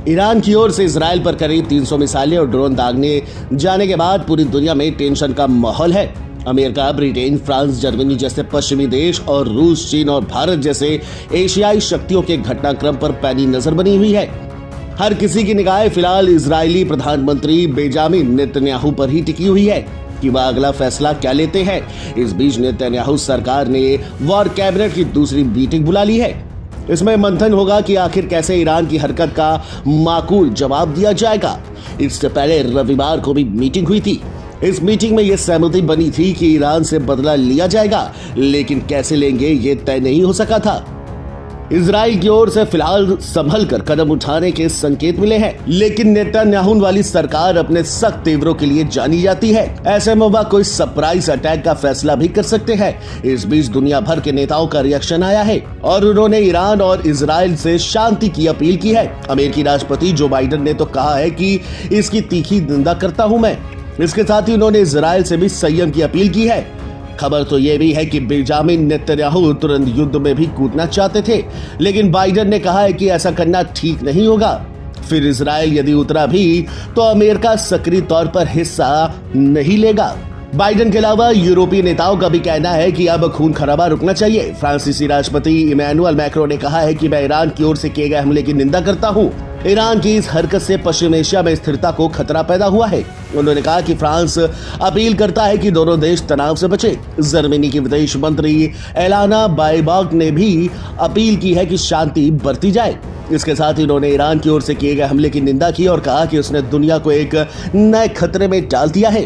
Iran की ओर से Israel पर करीब 300 मिसाइलें और ड्रोन दागने जाने के बाद पूरी दुनिया में टेंशन का माहौल है। अमेरिका, ब्रिटेन, फ्रांस, जर्मनी जैसे पश्चिमी देश और रूस, चीन और भारत जैसे एशियाई शक्तियों के घटनाक्रम पर पैनी नजर बनी हुई है। हर किसी की निगाहें फिलहाल इजरायली प्रधानमंत्री बेंजामिन नेतन्याहू पर ही टिकी हुई है कि वह अगला फैसला क्या लेते हैं। इस बीच नेतन्याहू सरकार ने वॉर कैबिनेट की दूसरी मीटिंग बुला ली है। इसमें मंथन होगा कि आखिर कैसे ईरान की हरकत का माकूल जवाब दिया जाएगा। इससे पहले रविवार को भी मीटिंग हुई थी। इस मीटिंग में यह सहमति बनी थी कि ईरान से बदला लिया जाएगा, लेकिन कैसे लेंगे ये तय नहीं हो सका था। इजराइल की ओर से फिलहाल संभल कर कदम उठाने के संकेत मिले हैं, लेकिन नेतन्याहू वाली सरकार अपने सख्त तेवरों के लिए जानी जाती है। ऐसे में वह कोई सरप्राइज अटैक का फैसला भी कर सकते हैं। इस बीच दुनिया भर के नेताओं का रिएक्शन आया है और उन्होंने ईरान और इजराइल से शांति की अपील की है। अमेरिकी राष्ट्रपति जो बाइडेन ने तो कहा है कि इसकी तीखी निंदा करता हूं मैं। इसके साथ ही उन्होंने इजराइल से भी संयम की अपील की है। खबर तो यह भी है कि बेंजामिन नेतन्याहू तुरंत युद्ध में भी कूदना चाहते थे, लेकिन बाइडेन ने कहा है कि ऐसा करना ठीक नहीं होगा। फिर इजराइल यदि उतरा भी तो अमेरिका सक्रिय तौर पर हिस्सा नहीं लेगा। बाइडेन के अलावा यूरोपीय नेताओं का भी कहना है कि अब खून खराबा रुकना चाहिए। फ्रांसीसी राष्ट्रपति इमैनुअल मैक्रों ने कहा है कि मैं ईरान की ओर से किए गए हमले की निंदा करता हूं। ईरान की इस हरकत से पश्चिम एशिया में स्थिरता को खतरा पैदा हुआ है। उन्होंने कहा कि फ्रांस अपील करता है कि दोनों देश तनाव से बचे। जर्मनी की विदेश मंत्री एलाना बायबॉक ने भी अपील की है कि शांति बरती जाए। इसके साथ ही उन्होंने ईरान की ओर से किए गए हमले की निंदा की और कहा कि उसने दुनिया को एक नए खतरे में डाल दिया है।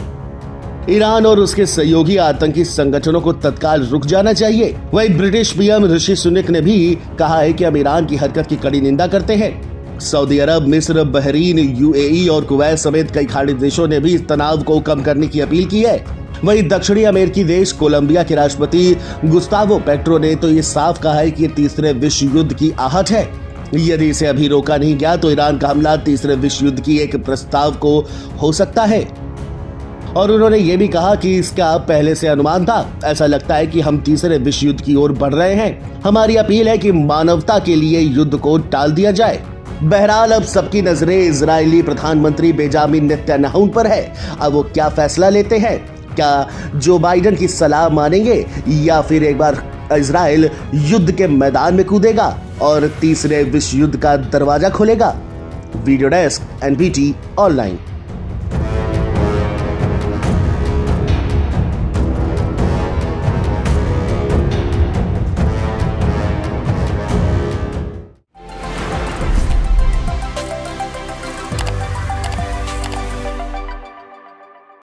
ईरान और उसके सहयोगी आतंकी संगठनों को तत्काल रुक जाना चाहिए। वहीं ब्रिटिश पीएम ऋषि सुनक ने भी कहा है कि हम ईरान की हरकत की कड़ी निंदा करते हैं। सऊदी अरब, मिस्र, बहरीन, यूएई और कुवैत समेत कई खाड़ी देशों ने भी इस तनाव को कम करने की अपील की है। वहीं दक्षिणी अमेरिकी देश कोलंबिया के राष्ट्रपति गुस्तावो पेट्रो ने तो ये साफ कहा है कि ये तीसरे विश्व युद्ध की आहट है। यदि इसे अभी रोका नहीं गया तो ईरान का हमला तीसरे विश्व युद्ध की एक प्रस्ताव को हो सकता है। और उन्होंने ये भी कहा कि इसका पहले से अनुमान था। ऐसा लगता है कि हम तीसरे विश्व युद्ध की ओर बढ़ रहे हैं। हमारी अपील है कि मानवता के लिए युद्ध को टाल दिया जाए। बहरहाल अब सबकी नजरें इजरायली प्रधानमंत्री बेंजामिन नेतन्याहू पर है। अब वो क्या फैसला लेते हैं? क्या जो बाइडेन की सलाह मानेंगे या फिर एक बार इजराइल युद्ध के मैदान में कूदेगा और तीसरे विश्व युद्ध का दरवाजा खोलेगा? Video desk, NBT online.